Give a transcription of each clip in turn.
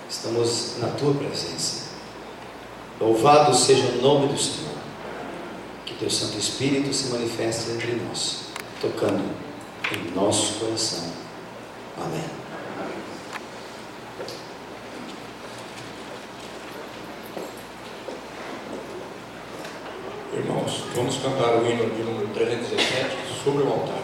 estamos na Tua presença. Louvado seja o nome do Senhor. Que Teu Santo Espírito se manifeste entre nós, tocando em nosso coração. Amém. Irmãos, vamos cantar o hino de número 317, sobre o altar.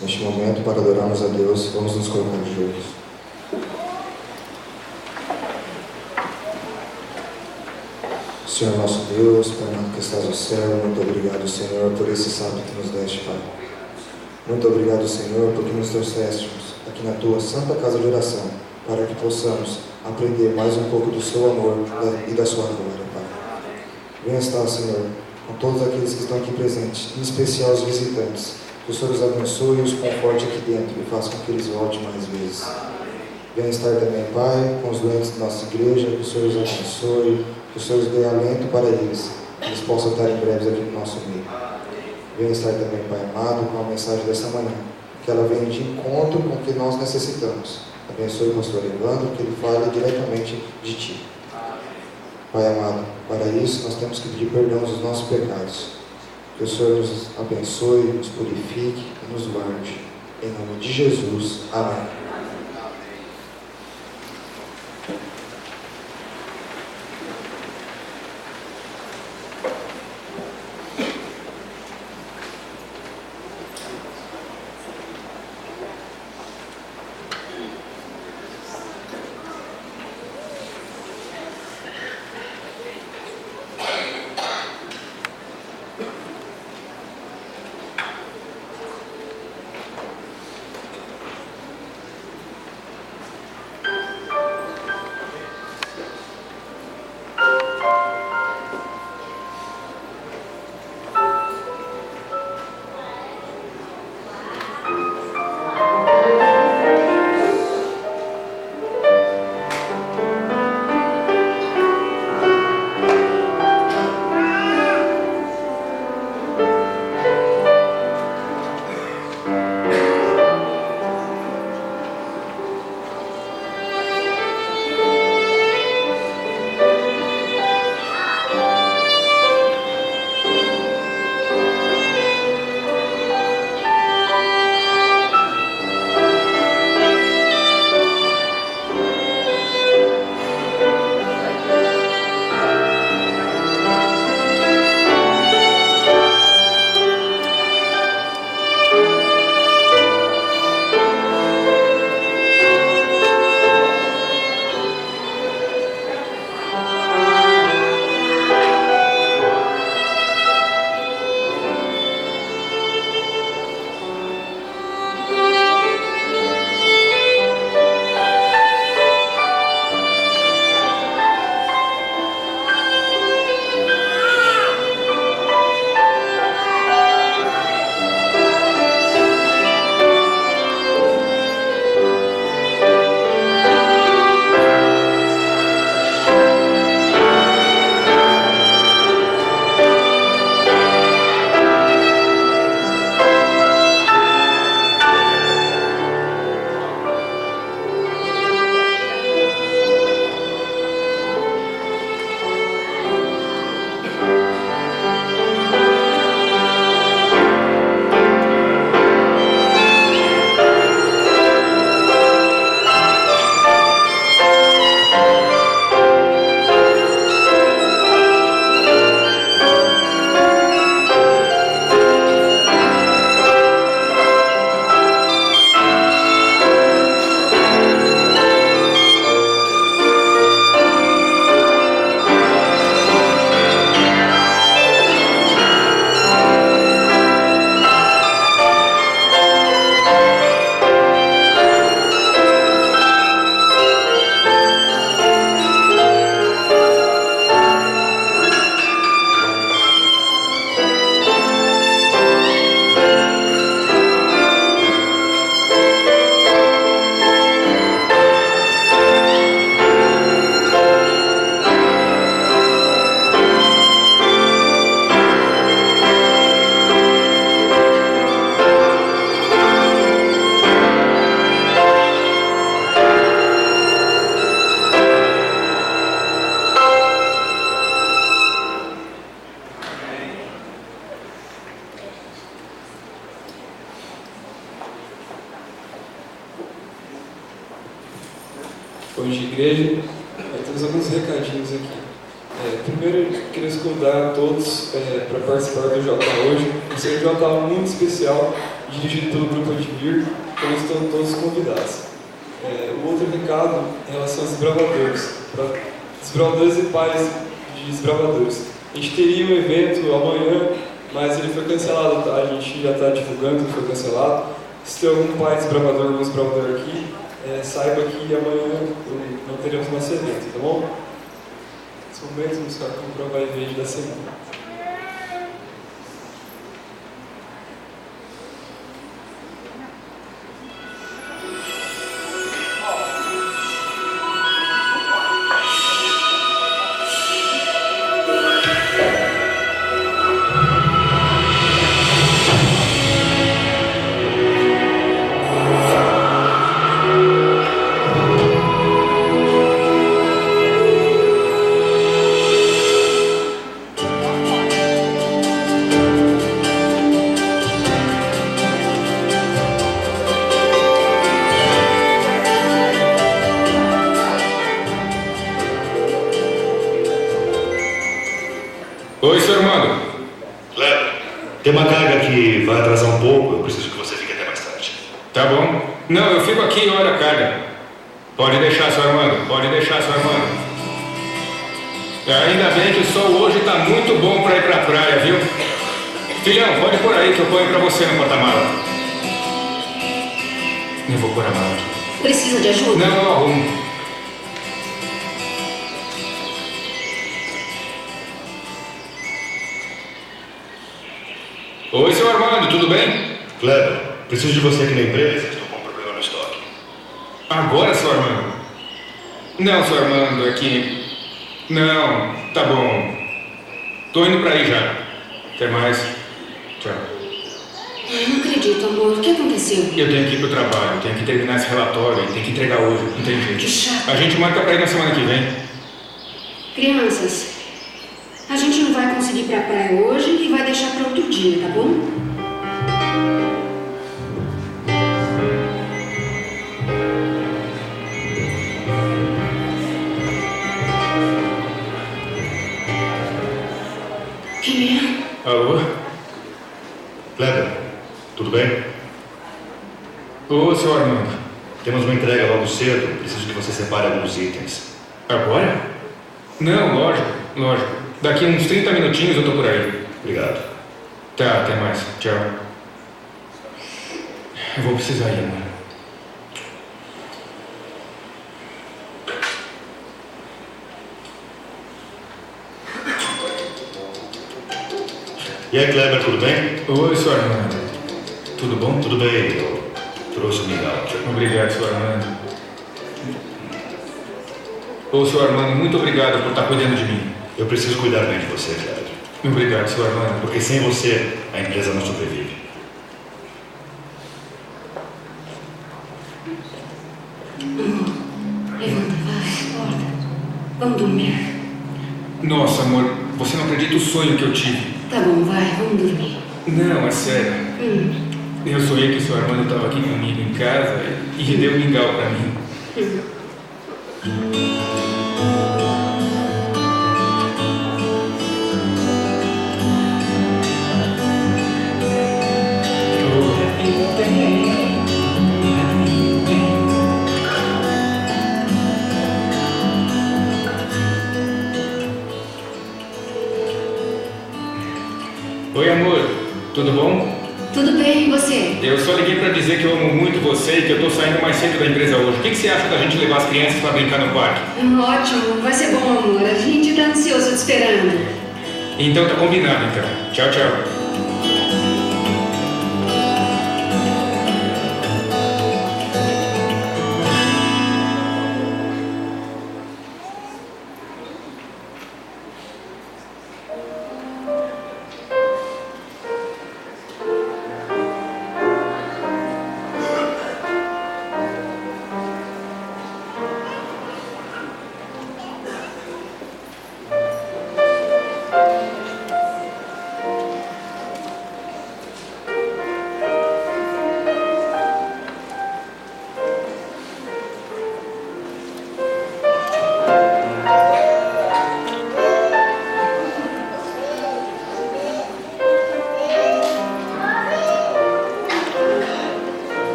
Neste momento, para adorarmos a Deus, vamos nos colocar de joelhos. Senhor nosso Deus, Pai nosso que estás no céu, muito obrigado, Senhor, por esse sábado que nos deste, Pai. Muito obrigado, Senhor, porque nos trouxestes aqui na Tua santa casa de oração, para que possamos aprender mais um pouco do Seu amor e da Sua glória, Pai. Venha estar, Senhor, com todos aqueles que estão aqui presentes, em especial os visitantes. Que o Senhor os abençoe e os conforte aqui dentro e faça com que eles voltem mais vezes. Venha estar também, Pai, com os doentes da nossa igreja, que o Senhor os abençoe, que o Senhor os dê alento para eles, que eles possam estar em breves aqui no nosso meio. Venha estar também, Pai amado, com a mensagem dessa manhã, que ela venha de encontro com o que nós necessitamos. Abençoe o pastor Evandro, que ele fale diretamente de Ti. Pai amado, para isso nós temos que pedir perdão dos nossos pecados. Que o Senhor nos abençoe, nos purifique e nos guarde. Em nome de Jesus. Amém. Hoje, igreja, temos alguns recadinhos aqui. Primeiro, eu queria convidar a todos para participar do Jotá hoje. Vai ser um Jotá muito especial, dirigido pelo Grupo Advir, então estão todos convidados. O outro recado em relação aos desbravadores, para desbravadores e pais de desbravadores. A gente teria um evento amanhã, mas ele foi cancelado, tá? A gente já está divulgando que foi cancelado. Se tem algum pai desbravador, algum desbravador aqui, saiba que amanhã não teremos mais esse evento, tá bom? Nesse momento, vamos ficar com o prova e vídeo da semana. Oi, senhor Armando. Kleber, tem uma carga que vai atrasar um pouco. Eu preciso que você fique até mais tarde. Tá bom. Não, eu fico aqui e olho a carga. Pode deixar, senhor Armando. Pode deixar, senhor Armando. Ainda bem que o sol hoje está muito bom para ir para a praia, viu? Filhão, pode pôr aí que eu ponho para você no porta-mala. Eu vou pôr a mala aqui. Precisa de ajuda? Não, eu arrumo. Oi, senhor Armando, tudo bem? Kleber, preciso de você aqui na empresa. Estou com um problema no estoque. Agora, senhor Armando? Não, senhor Armando, aqui. Não, tá bom. Tô indo pra aí já. Até mais. Tchau. Eu não acredito, amor. O que aconteceu? Eu tenho que ir pro trabalho, tenho que terminar esse relatório e tenho que entregar hoje. Não tem jeito. Que chato. A gente marca pra ir na semana que vem. Crianças, a gente não vai conseguir ir pra praia hoje e vai deixar pra outro dia, tá bom? Quem é? Alô? Kleber, tudo bem? Ô, senhor Armando. Temos uma entrega logo cedo. Preciso que você separe alguns itens. Agora? Não, lógico, lógico. Daqui uns 30 minutinhos eu tô por aí. Obrigado. Tá, até mais. Tchau. Eu vou precisar ir, mano. E aí, Kleber, tudo bem? Oi, senhor Armando. Tudo bom? Tudo bem. Eu trouxe o mingau aqui. Obrigado, senhor Armando. Ô, senhor Armando, muito obrigado por estar cuidando de mim. Eu preciso cuidar bem de você, Kleber. Obrigado, senhor Armando. Porque sem você, a empresa não sobrevive. Levanta, vai, acorda. Vamos dormir. Nossa, amor, você não acredita o sonho que eu tive. Tá bom, vai, vamos dormir. Não, é sério. Eu sonhei que o senhor Armando estava aqui comigo em casa e deu um mingau pra mim. Oi, amor. Tudo bom? Tudo bem, e você? Eu só liguei pra dizer que eu amo muito você e que eu tô saindo mais cedo da empresa hoje. O que você acha da gente levar as crianças pra brincar no parque? Ótimo, vai ser bom, amor. A gente tá ansioso te esperando. Então tá combinado, então. Tchau, tchau.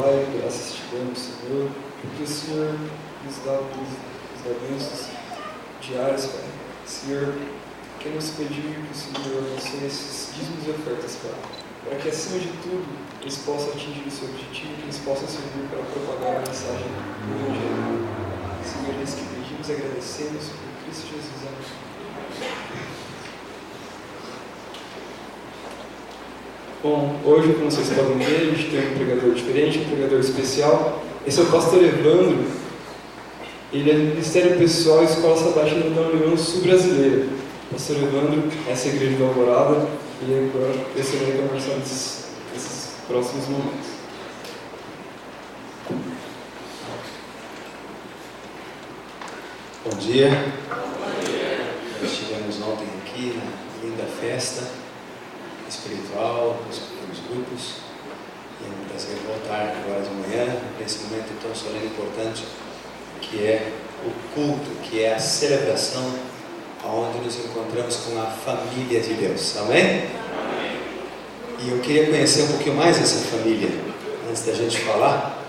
Pai, graças te damos, Senhor, porque o Senhor nos dá bênçãos diários, Pai. Senhor, queremos pedir que o Senhor abençoe esses dízimos e ofertas, Pai, para que, acima de tudo, eles possam atingir o seu objetivo, que eles possam servir para propagar a mensagem do Evangelho. Senhor, é isso que pedimos e agradecemos por Cristo Jesus. Amém. Bom, hoje, como vocês podem ver, a gente tem um pregador diferente, um pregador especial. Esse é o pastor Evandro. Ele é do Ministério Pessoal e Escola Sabatina da União Sul-Brasileira. Pastor Evandro, essa é a igreja do Alvorada, e agora eu serei conversar nesses próximos momentos. Bom dia. Nós estivemos ontem aqui na linda festa espiritual, nos pequenos grupos, e é um prazer voltar agora de manhã, nesse momento tão solene e importante, que é o culto, que é a celebração, onde nos encontramos com a família de Deus. Amém? E eu queria conhecer um pouquinho mais essa família, antes da gente falar,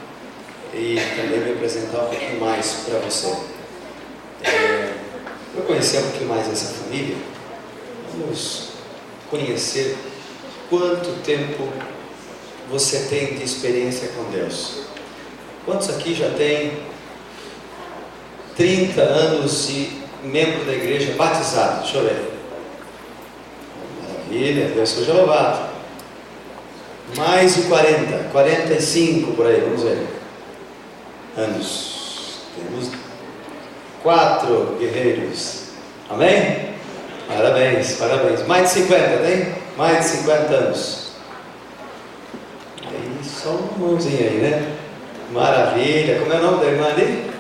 e também me apresentar um pouquinho mais para você. Para conhecer um pouquinho mais essa família, vamos conhecer quanto tempo você tem de experiência com Deus. Quantos aqui já tem 30 anos de membro da igreja batizado? Deixa eu ver. Maravilha, Deus seja louvado. Mais de 40, 45 por aí, vamos ver. Anos. Temos 4 guerreiros. Amém? Parabéns, parabéns. Mais de 50, tem? Mais de 50 anos. Aí, só uma mãozinha aí, né? Maravilha. Como é o nome da irmã ali?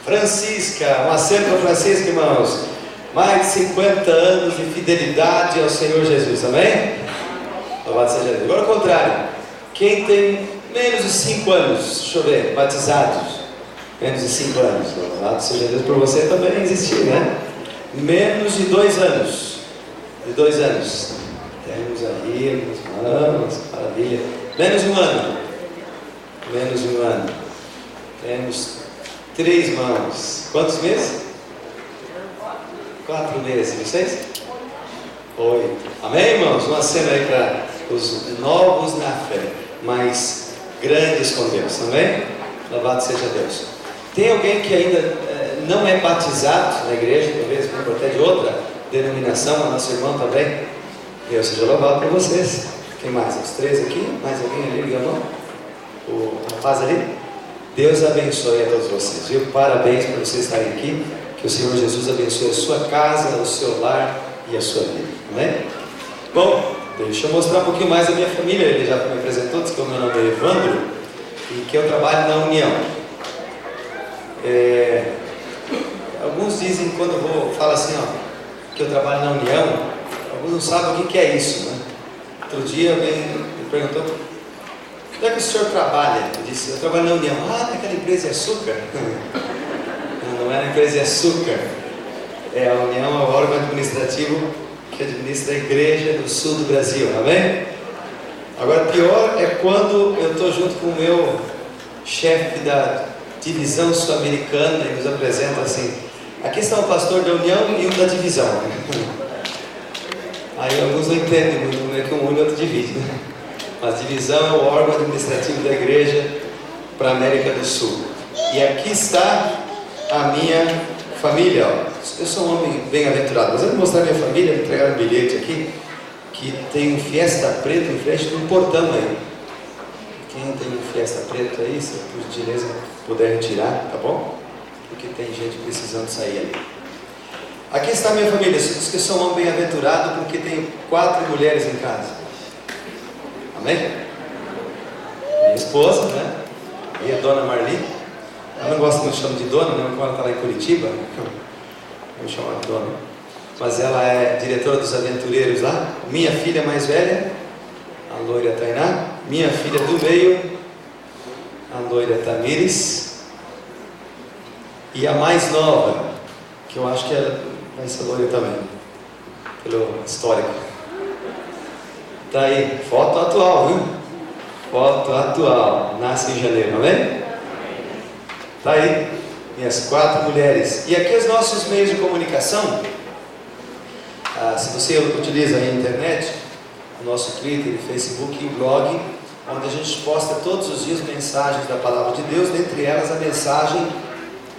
Francisca. Um acerto para Francisca, irmãos. Mais de 50 anos de fidelidade ao Senhor Jesus. Amém? Louvado seja Deus. Agora, ao contrário. Quem tem menos de 5 anos, deixa eu ver, batizados. Menos de 5 anos, louvado seja Deus, por você também existir, né? Menos de 2 anos. De 2 anos. Temos aí, irmãos, maravilha. Menos de 1 ano. Menos de 1 ano. Temos 3 mãos. Quantos meses? 4 meses. Vocês? 8. Amém, irmãos? Uma cena aí para os novos na fé, mas grandes com Deus. Amém? Louvado seja Deus. Tem alguém que ainda não é batizado na igreja, talvez membro até de outra denominação, a nossa irmã também? Deus seja louvado por vocês. Quem mais? Os 3 aqui? Mais alguém ali, liga a mão? O rapaz ali? Deus abençoe a todos vocês, viu? Parabéns por vocês estarem aqui. Que o Senhor Jesus abençoe a sua casa, o seu lar e a sua vida. Amém? Bom, deixa eu mostrar um pouquinho mais da minha família. Ele já me apresentou, disse que o meu nome é Evandro e que eu trabalho na União. Alguns dizem, quando eu falo assim, que eu trabalho na União, alguns não sabem o que é isso, né? Outro dia alguém me perguntou: onde é que o senhor trabalha? Eu disse: eu trabalho na União. Ah, naquela empresa de açúcar? Não é na empresa de açúcar. A União é o órgão administrativo que administra a igreja do sul do Brasil. Amém? Agora, pior é quando eu estou junto com o meu chefe da divisão sul-americana e nos apresenta assim: aqui está o pastor da União e um da divisão. Aí alguns não entendem muito como é que um une e outro divide, né? Mas divisão é o órgão administrativo da igreja para a América do Sul. E aqui está a minha família. Eu sou um homem bem-aventurado, mas eu vou mostrar a minha família. Me entregaram um bilhete aqui que tem um Fiesta preto em frente do portão aí. Quem tem um Fiesta preto aí, se por gentileza puder retirar, tá bom? Porque tem gente precisando sair ali. Aqui está a minha família. Diz que eu sou um homem bem-aventurado porque tenho 4 mulheres em casa. Amém? Minha esposa, né? E a dona Marli. Ela não gosta muito de chamar de dona, né? Como ela está lá em Curitiba, vou chamar de dona. Mas ela é diretora dos aventureiros lá. Minha filha mais velha, a loira Tainá. Minha filha do meio, a loira Tamires. E a mais nova, que eu acho que ela vai ser loira também, pelo histórico. Tá aí, foto atual, viu? Foto atual, nasce em janeiro, amém? Tá aí, minhas 4 mulheres. E aqui os nossos meios de comunicação. Se você utiliza a internet, o nosso Twitter, Facebook e blog, onde a gente posta todos os dias mensagens da Palavra de Deus, dentre elas a mensagem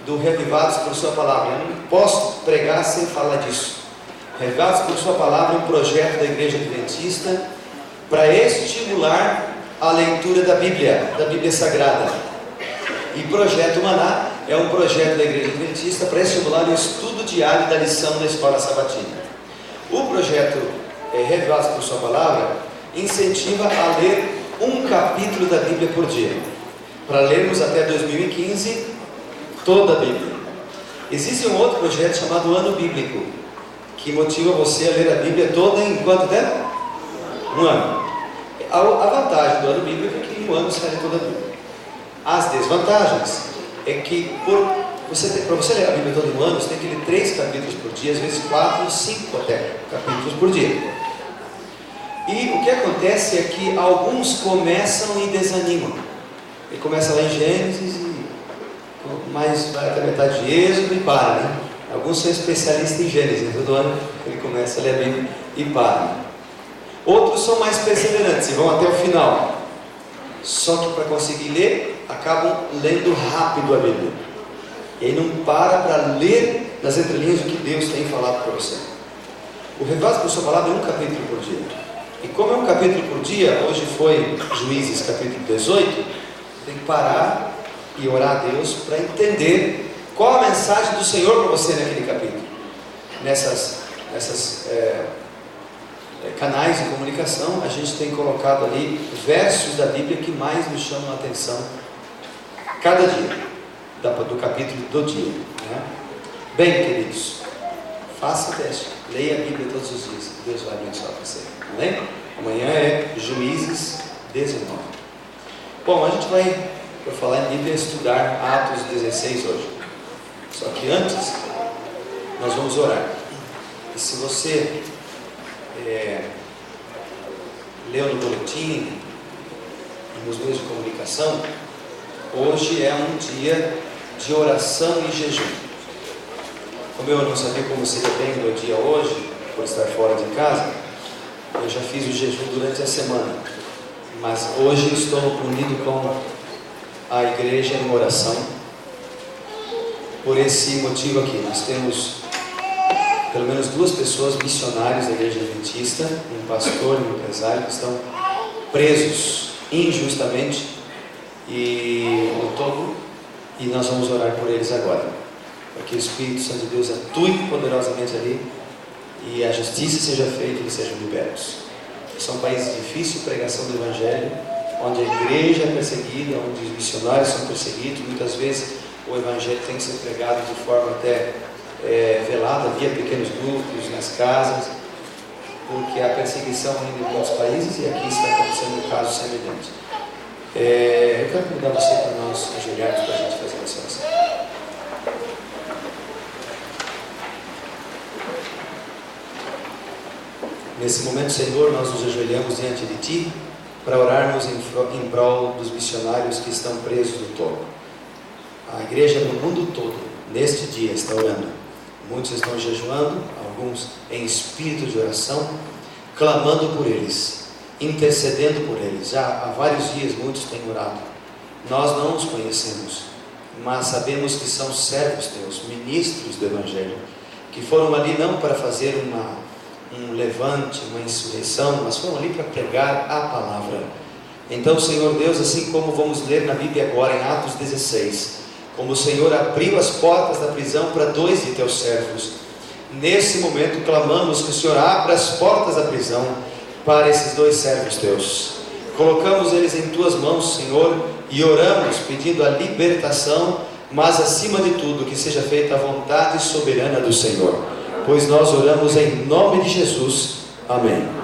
do Reavivados por Sua Palavra. Eu não posso pregar sem falar disso. Reavivados por Sua Palavra é um projeto da Igreja Adventista para estimular a leitura da Bíblia Sagrada. E Projeto Maná é um projeto da Igreja Adventista para estimular o estudo diário da lição da Escola Sabatina. O projeto Reavivados por Sua Palavra incentiva a ler um capítulo da Bíblia por dia, para lermos até 2015 toda a Bíblia. Existe um outro projeto chamado Ano Bíblico, que motiva você a ler a Bíblia toda em quanto tempo? Um ano. A vantagem do Ano Bíblico é que em um ano você lê toda a Bíblia. As desvantagens é que para você ler a Bíblia todo um ano, você tem que ler 3 capítulos por dia, às vezes 4, 5 até capítulos por dia. E o que acontece é que alguns começam e desanimam. Ele começa lá em Gênesis, mas vai até metade de Êxodo e para, né? Alguns são especialistas em Gênesis, todo ano ele começa a ler a Bíblia e para. Outros são mais perseverantes e vão até o final. Só que para conseguir ler, acabam lendo rápido a Bíblia. E aí não para ler nas entrelinhas o que Deus tem falado para você. O Reavivados por Sua Palavra é um capítulo por dia. E como é um capítulo por dia, hoje foi Juízes capítulo 18, tem que parar e orar a Deus para entender qual a mensagem do Senhor para você naquele capítulo. Nessas canais de comunicação, a gente tem colocado ali versos da Bíblia que mais nos chamam a atenção cada dia, do capítulo do dia, né? Bem, queridos, faça o teste, leia a Bíblia todos os dias, Deus vai abençoar você, amém? Amanhã é Juízes 19. Bom, a gente vai, por falar em Bíblia, estudar Atos 16 hoje. Só que antes, nós vamos orar. E se você leu no boletim e nos meios de comunicação, hoje é um dia de oração e jejum. Como eu não sabia como seria bem o meu dia hoje, por estar fora de casa, eu já fiz o jejum durante a semana. Mas hoje estou unido com a igreja em oração. Por esse motivo aqui, nós temos pelo menos 2 pessoas missionárias da Igreja Adventista, um pastor e um empresário, que estão presos injustamente no Togo, e nós vamos orar por eles agora, para que o Espírito Santo de Deus atue poderosamente ali e a justiça seja feita e eles sejam libertos. São países difíceis de pregação do Evangelho, onde a igreja é perseguida, onde os missionários são perseguidos. Muitas vezes o Evangelho tem que ser pregado de forma até velada, via pequenos grupos, nas casas, porque há perseguição ainda em muitos países, e aqui está acontecendo um caso semelhante. Eu quero convidar você para nós ajoelharmos para a gente fazer essa oração. Nesse momento, Senhor, nós nos ajoelhamos diante de Ti para orarmos em prol dos missionários que estão presos no Togo. A igreja no mundo todo, neste dia, está orando. Muitos estão jejuando, alguns em espírito de oração, clamando por eles, intercedendo por eles. Já há vários dias muitos têm orado. Nós não os conhecemos, mas sabemos que são servos Teus, ministros do Evangelho, que foram ali não para fazer um levante, uma insurreição, mas foram ali para pregar a palavra. Então, Senhor Deus, assim como vamos ler na Bíblia agora em Atos 16, como o Senhor abriu as portas da prisão para 2 de Teus servos, nesse momento clamamos que o Senhor abra as portas da prisão para esses 2 servos Teus. Colocamos eles em Tuas mãos, Senhor, e oramos pedindo a libertação, mas acima de tudo que seja feita a vontade soberana do Senhor, pois nós oramos em nome de Jesus. Amém.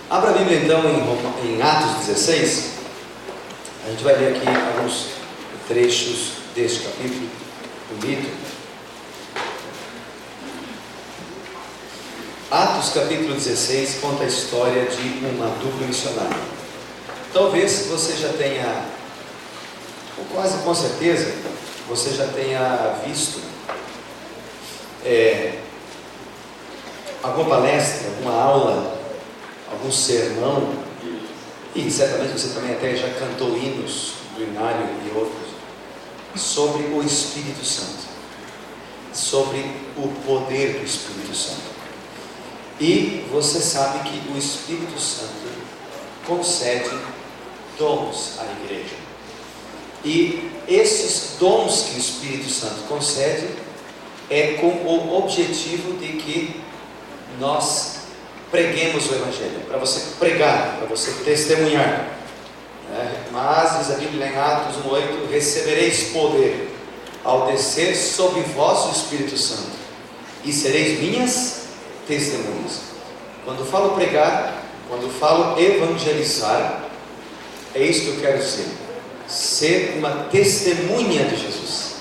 Abra a Bíblia então em Atos 16. A gente vai ler aqui alguns trechos deste capítulo. bonito. Atos capítulo 16 conta a história de uma dupla missionária. Talvez você já tenha, ou quase com certeza, você já tenha visto alguma palestra, alguma aula, algum sermão, e certamente você também até já cantou hinos do Inário e outros, sobre o Espírito Santo, sobre o poder do Espírito Santo. E você sabe que o Espírito Santo concede dons à igreja. E esses dons que o Espírito Santo concede é com o objetivo de que nós preguemos o Evangelho, para você pregar, para você testemunhar. Mas, diz a Bíblia em Atos 1:8, recebereis poder ao descer sobre vós o Espírito Santo, e sereis minhas testemunhas. Quando falo pregar, quando falo evangelizar, é isso que eu quero dizer: ser uma testemunha de Jesus.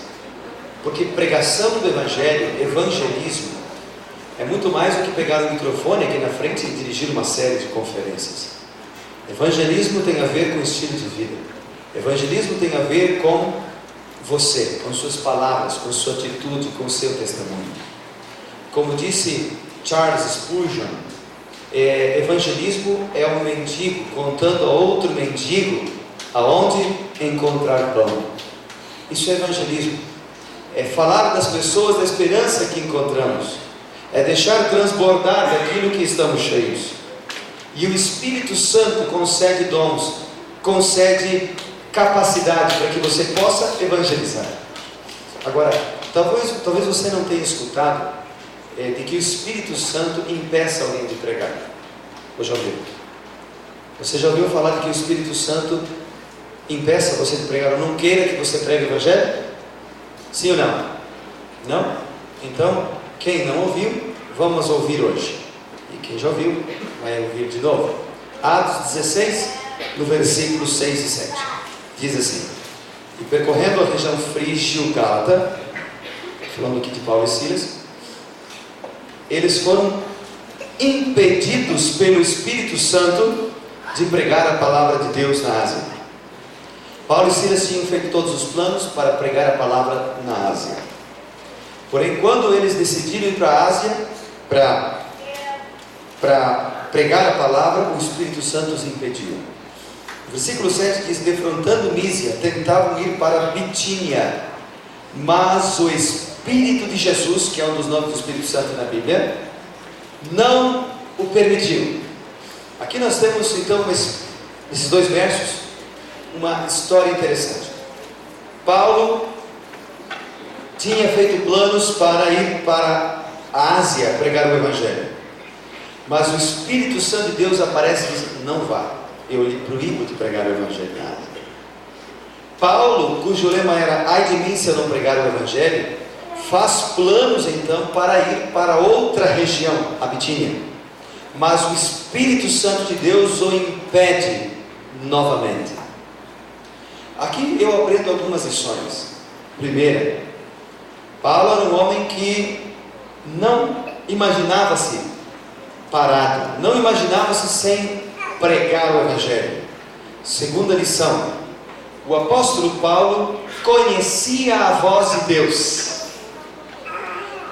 Porque pregação do Evangelho, evangelismo, é muito mais do que pegar o microfone aqui na frente e dirigir uma série de conferências. Evangelismo tem a ver com estilo de vida. Evangelismo tem a ver com você, com suas palavras, com sua atitude, com seu testemunho. Como disse Charles Spurgeon, evangelismo é um mendigo contando a outro mendigo aonde encontrar pão. Isso é evangelismo. É falar das pessoas da esperança que encontramos. É deixar transbordar daquilo que estamos cheios. E o Espírito Santo concede dons, concede capacidade para que você possa evangelizar. Agora, talvez você não tenha escutado de que o Espírito Santo impeça alguém de pregar. Ou já ouviu? Você já ouviu falar de que o Espírito Santo impeça você de pregar, ou não queira que você pregue o Evangelho? Sim ou não? Não? Então, quem não ouviu, vamos ouvir hoje. E quem já ouviu, vai ouvir de novo. Atos 16, no versículo 6 e 7. Diz assim: e percorrendo a região frígio-gálata, falando aqui de Paulo e Silas, eles foram impedidos pelo Espírito Santo de pregar a palavra de Deus na Ásia. Paulo e Silas tinham feito todos os planos para pregar a palavra na Ásia. Porém, quando eles decidiram ir para a Ásia para pregar a palavra, o Espírito Santo os impediu. O versículo 7 diz: defrontando Mísia, tentavam ir para Bitínia, mas o Espírito de Jesus, que é um dos nomes do Espírito Santo na Bíblia, não o permitiu. Aqui nós temos então, nesses dois versos, uma história interessante. Paulo tinha feito planos para ir para a Ásia pregar o Evangelho, mas o Espírito Santo de Deus aparece e diz: não vá, eu lhe proíbo de pregar o Evangelho na Ásia. Paulo, cujo lema era ai de mim se eu não pregar o Evangelho, faz planos então para ir para outra região, a Bitínia, mas o Espírito Santo de Deus o impede novamente. Aqui eu aprendo algumas lições. Primeira, Paulo era um homem que não imaginava-se parado, não imaginava-se sem pregar o Evangelho. Segunda lição, o apóstolo Paulo conhecia a voz de Deus,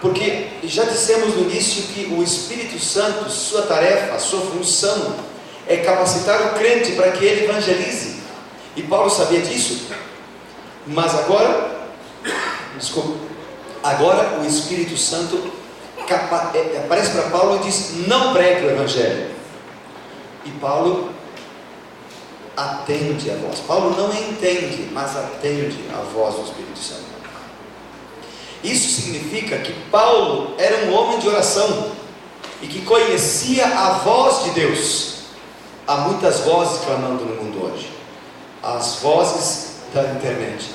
porque já dissemos no início que o Espírito Santo, sua tarefa, sua função é capacitar o crente para que ele evangelize, e Paulo sabia disso. Mas agora o Espírito Santo aparece para Paulo e diz: não pregue o Evangelho. E Paulo atende a voz. Paulo não entende, mas atende a voz do Espírito Santo. Isso significa que Paulo era um homem de oração e que conhecia a voz de Deus. Há muitas vozes clamando no mundo hoje. As vozes da internet,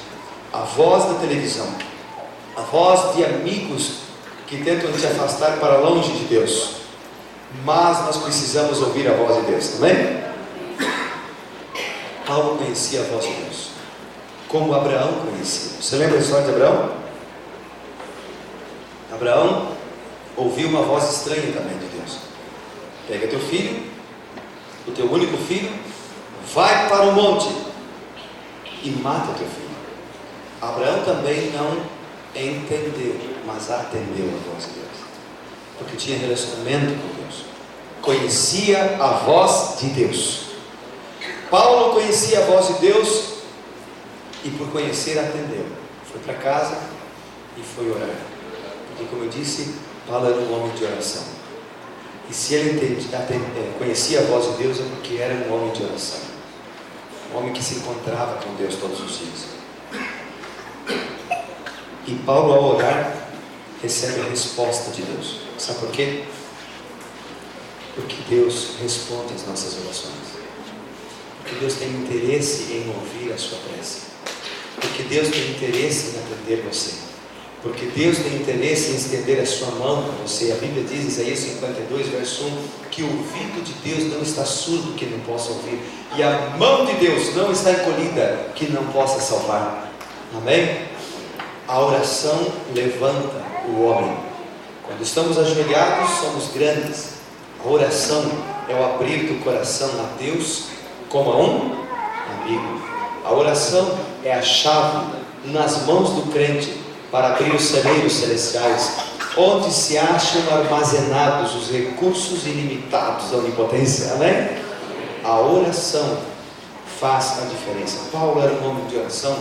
a voz da televisão, a voz de amigos que tentam te afastar para longe de Deus. Mas nós precisamos ouvir a voz de Deus, também? Paulo conhecia a voz de Deus, como Abraão conhecia. Você lembra a história de Abraão? Abraão ouviu uma voz estranha também de Deus: pega teu filho, o teu único filho, vai para o monte e mata teu filho. Abraão também não entendeu, mas atendeu a voz de Deus, porque tinha relacionamento com Deus, conhecia a voz de Deus. Paulo conhecia a voz de Deus e, por conhecer, atendeu. Foi para casa e foi orar, porque, como eu disse, Paulo era um homem de oração. E se ele conhecia a voz de Deus, é porque era um homem de oração, um homem que se encontrava com Deus todos os dias. E Paulo, ao orar, recebe a resposta de Deus. Sabe por quê? Porque Deus responde às nossas orações, porque Deus tem interesse em ouvir a sua prece, porque Deus tem interesse em atender você, porque Deus tem interesse em estender a sua mão para você. A Bíblia diz, Isaías 52, verso 1, que o ouvido de Deus não está surdo que não possa ouvir, e a mão de Deus não está encolhida que não possa salvar. Amém? A oração levanta o homem. Quando estamos ajoelhados, somos grandes. A oração é o abrir do coração a Deus como a um amigo. A oração é a chave nas mãos do crente para abrir os celeiros celestiais, onde se acham armazenados os recursos ilimitados da onipotência. Amém? A oração faz a diferença. Paulo era um homem de oração,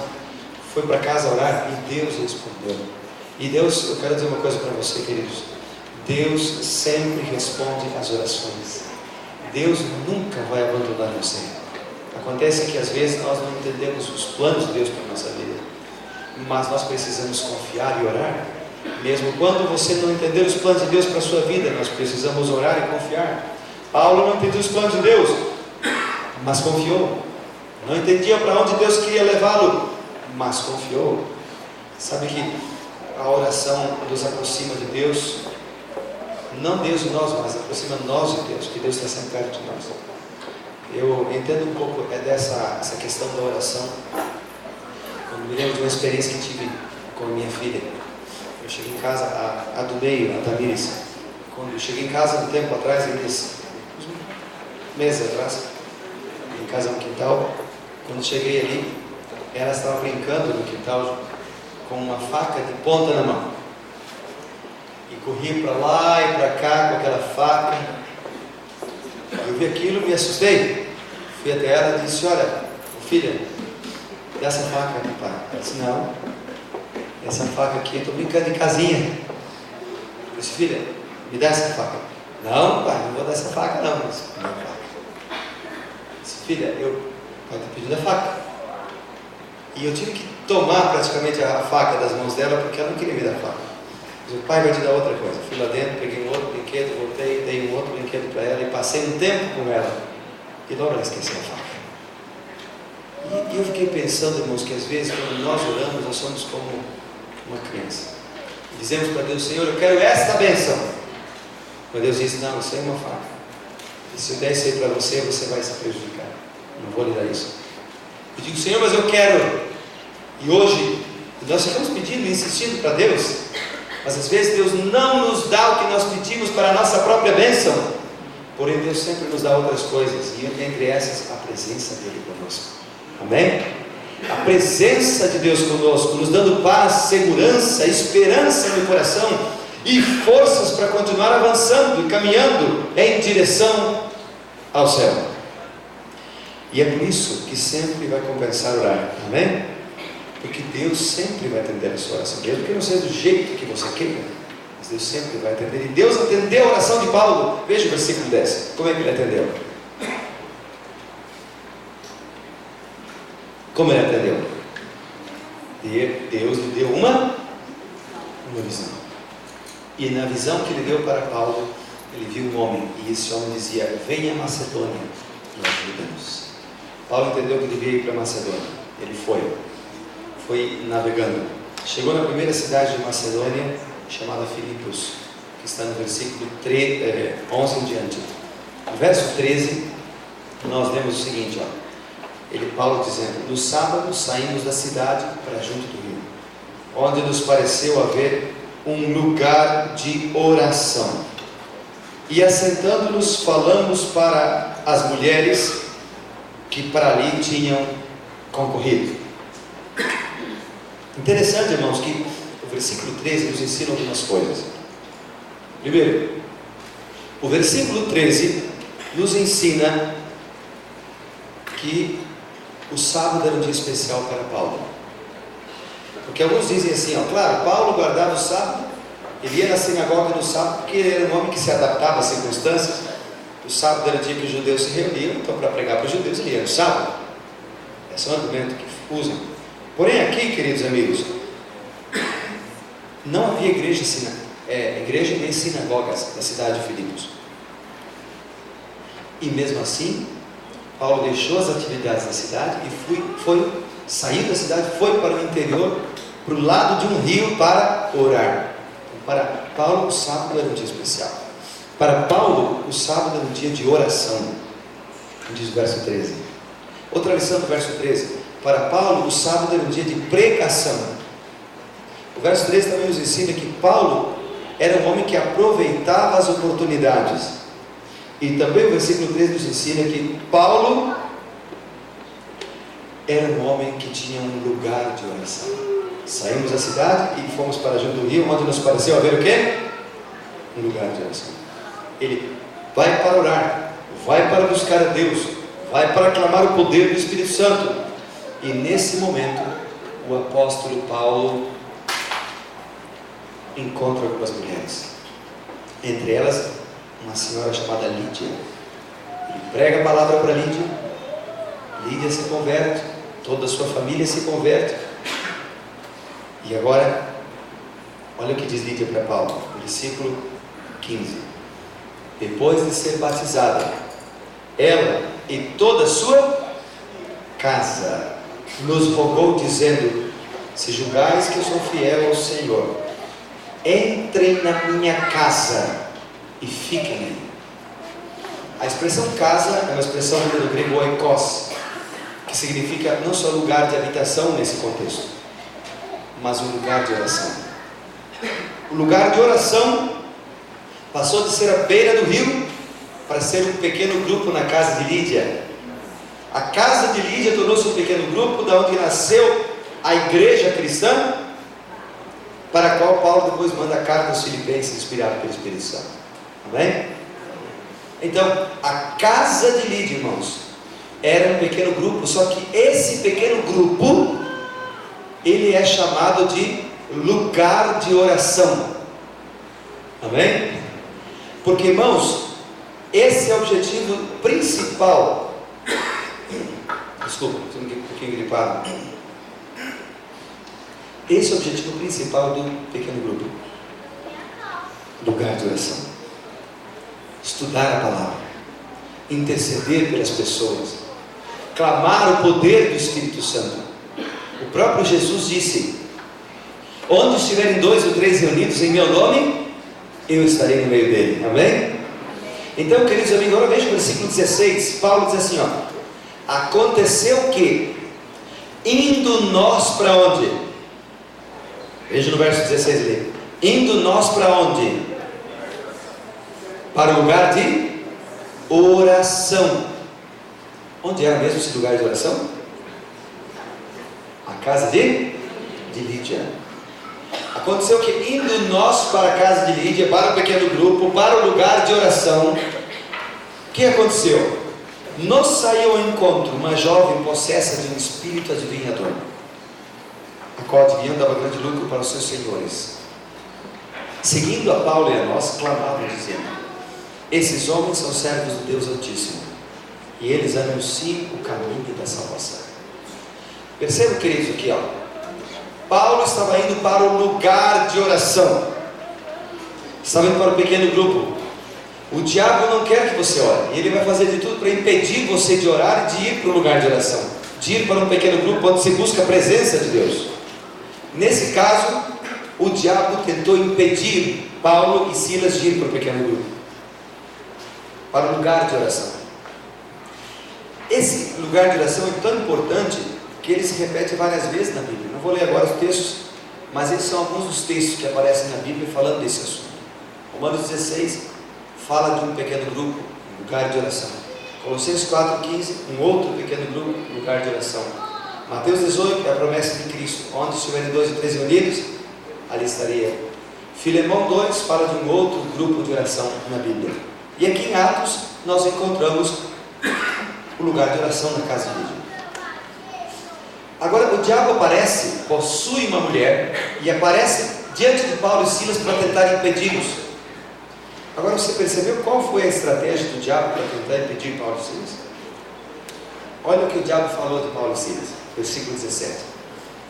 foi para casa orar e Deus respondeu. E Deus, eu quero dizer uma coisa para você, queridos: Deus sempre responde às orações. Deus nunca vai abandonar você. Acontece que às vezes nós não entendemos os planos de Deus para a nossa vida, mas nós precisamos confiar e orar. Mesmo quando você não entender os planos de Deus para a sua vida, nós precisamos orar e confiar. Paulo não entendia os planos de Deus, mas confiou. Não entendia para onde Deus queria levá-lo, mas confiou. Sabe que a oração nos aproxima de Deus, não Deus de nós, mas aproxima nós de Deus, que Deus está sempre perto de nós. Eu entendo um pouco essa questão da oração quando me lembro de uma experiência que tive com a minha filha. Eu cheguei em casa, a do meio, a Tamires, quando eu cheguei em casa um tempo atrás, uns meses atrás, em casa no quintal. Quando cheguei ali, ela estava brincando no quintal com uma faca de ponta na mão, e corri para lá e para cá com aquela faca. Eu vi aquilo, me assustei, fui até ela e disse: olha, filha, dá essa faca aqui, pai. Ela disse: não, essa faca aqui, eu estou brincando em casinha. Eu disse: filha, me dá essa faca. Não, pai, não vou dar essa faca não. Eu disse: não, pai. Eu disse: filha, pai está pedindo a faca. E eu tive que tomar praticamente a faca das mãos dela, porque ela não queria me dar a faca. O pai vai te dar outra coisa. Fui lá dentro, peguei um outro brinquedo, voltei, dei um outro brinquedo para ela e passei um tempo com ela. E logo ela esqueceu a faca. E eu fiquei pensando, irmãos, que às vezes quando nós oramos, nós somos como uma criança. Dizemos para Deus: Senhor, eu quero esta bênção. Mas Deus diz: não, isso é uma faca. E se eu der isso aí para você, você vai se prejudicar. Não vou lhe dar isso. Eu digo: Senhor, mas eu quero. E hoje nós ficamos pedindo e insistindo para Deus, mas às vezes Deus não nos dá o que nós pedimos para a nossa própria bênção. Porém, Deus sempre nos dá outras coisas, e entre essas, a presença dEle conosco. Amém? A presença de Deus conosco, nos dando paz, segurança, esperança no coração e forças para continuar avançando e caminhando em direção ao céu. E é por isso que sempre vai compensar orar. Amém? Porque Deus sempre vai atender a sua oração, mesmo que não seja do jeito que você queira, mas Deus sempre vai atender. E Deus atendeu a oração de Paulo. Veja o versículo 10, como é que ele atendeu? Como ele atendeu? Deus lhe deu uma visão, e na visão que ele deu para Paulo, ele viu um homem, e esse homem dizia: venha a Macedônia e ajuda-nos. Paulo entendeu que devia ir para Macedônia. Ele foi navegando, chegou na primeira cidade de Macedônia, chamada Filipos, que está no versículo 11 em diante. No verso 13, nós lemos o seguinte, Paulo dizendo: no sábado saímos da cidade para junto do rio, onde nos pareceu haver um lugar de oração. E assentando-nos, falamos para as mulheres que para ali tinham concorrido. Interessante, irmãos, que o versículo 13 nos ensina algumas coisas. Primeiro, o versículo 13 nos ensina que o sábado era um dia especial para Paulo. Porque alguns dizem assim, claro, Paulo guardava o sábado, ele ia na sinagoga no sábado, porque ele era um homem que se adaptava às circunstâncias. O sábado era o dia que os judeus se reuniam, então para pregar para os judeus ele ia no sábado. Esse é um argumento que usam. Porém aqui, queridos amigos, não havia igreja nem sinagogas da cidade de Filipos. E mesmo assim, Paulo deixou as atividades da cidade e saiu da cidade, foi para o interior, para o lado de um rio para orar. Para Paulo, o sábado era um dia especial. Para Paulo, o sábado era um dia de oração, diz o verso 13. Outra lição do verso 13. Para Paulo, o sábado era um dia de pregação. O verso 13 também nos ensina que Paulo era um homem que aproveitava as oportunidades. E também o versículo 13 nos ensina que Paulo era um homem que tinha um lugar de oração. Saímos da cidade e fomos para junto do rio, onde nos pareceu haver o quê? Um lugar de oração. Ele vai para orar, vai para buscar a Deus, vai para clamar o poder do Espírito Santo. E nesse momento, o apóstolo Paulo encontra algumas mulheres. Entre elas, uma senhora chamada Lídia. Ele prega a palavra para Lídia. Lídia se converte, toda a sua família se converte. E agora, olha o que diz Lídia para Paulo, versículo 15. Depois de ser batizada, ela e toda a sua casa nos rogou, dizendo: se julgais que eu sou fiel ao Senhor, entrem na minha casa e fiquem nele. A expressão casa é uma expressão do grego oikos, que significa não só lugar de habitação nesse contexto, mas um lugar de oração. O lugar de oração passou de ser a beira do rio para ser um pequeno grupo na casa de Lídia. A casa de Lídia tornou-se um pequeno grupo da onde nasceu a igreja cristã, para a qual Paulo depois manda a carta aos Filipenses, inspirado pelo Espírito Santo. Amém? Então, a casa de Lídia, irmãos, era um pequeno grupo, só que esse pequeno grupo, ele é chamado de lugar de oração. Amém? Porque, irmãos, esse é o objetivo principal. Desculpa, estou um pouquinho gripado. Esse é o objetivo principal do pequeno grupo. Lugar de oração. Estudar a palavra, interceder pelas pessoas, clamar o poder do Espírito Santo. O próprio Jesus disse: onde estiverem 2 ou 3 reunidos em meu nome, eu estarei no meio dele. Amém? Então, queridos amigos, agora veja o versículo 16. Paulo diz assim, aconteceu que, indo nós para onde? Veja no verso 16 ali. Indo nós para onde? Para o lugar de oração. Onde era mesmo esse lugar de oração? A casa de Lídia. Aconteceu que, indo nós para a casa de Lídia, para o pequeno grupo, para o lugar de oração, o que aconteceu? Nos saiu ao encontro uma jovem possessa de um espírito adivinhador, a qual adivinhando dava grande lucro para os seus senhores. Seguindo a Paulo e a nós, clamavam dizendo: esses homens são servos do Deus Altíssimo, e eles anunciam o caminho da salvação. Percebam, queridos, aqui Paulo estava indo para o lugar de oração, estava indo para o pequeno grupo. O diabo não quer que você ore, e ele vai fazer de tudo para impedir você de orar e de ir para o lugar de oração, de ir para um pequeno grupo onde se busca a presença de Deus. Nesse caso, o diabo tentou impedir Paulo e Silas de ir para o pequeno grupo, para o lugar de oração. Esse lugar de oração é tão importante que ele se repete várias vezes na Bíblia. Não vou ler agora os textos, mas esses são alguns dos textos que aparecem na Bíblia falando desse assunto. Romanos 16 fala de um pequeno grupo, lugar de oração. Colossenses 4,15, um outro pequeno grupo, lugar de oração. Mateus 18 é a promessa de Cristo: onde estiverem 2 ou 3 reunidos, ali estaria eu. Filemão 2 fala de um outro grupo de oração na Bíblia. E aqui em Atos nós encontramos o lugar de oração na casa de Lídia. Agora o diabo aparece, possui uma mulher e aparece diante de Paulo e Silas para tentar impedi-los. Agora você percebeu qual foi a estratégia do diabo para tentar impedir Paulo e Silas? Olha o que o diabo falou de Paulo e Silas, versículo 17.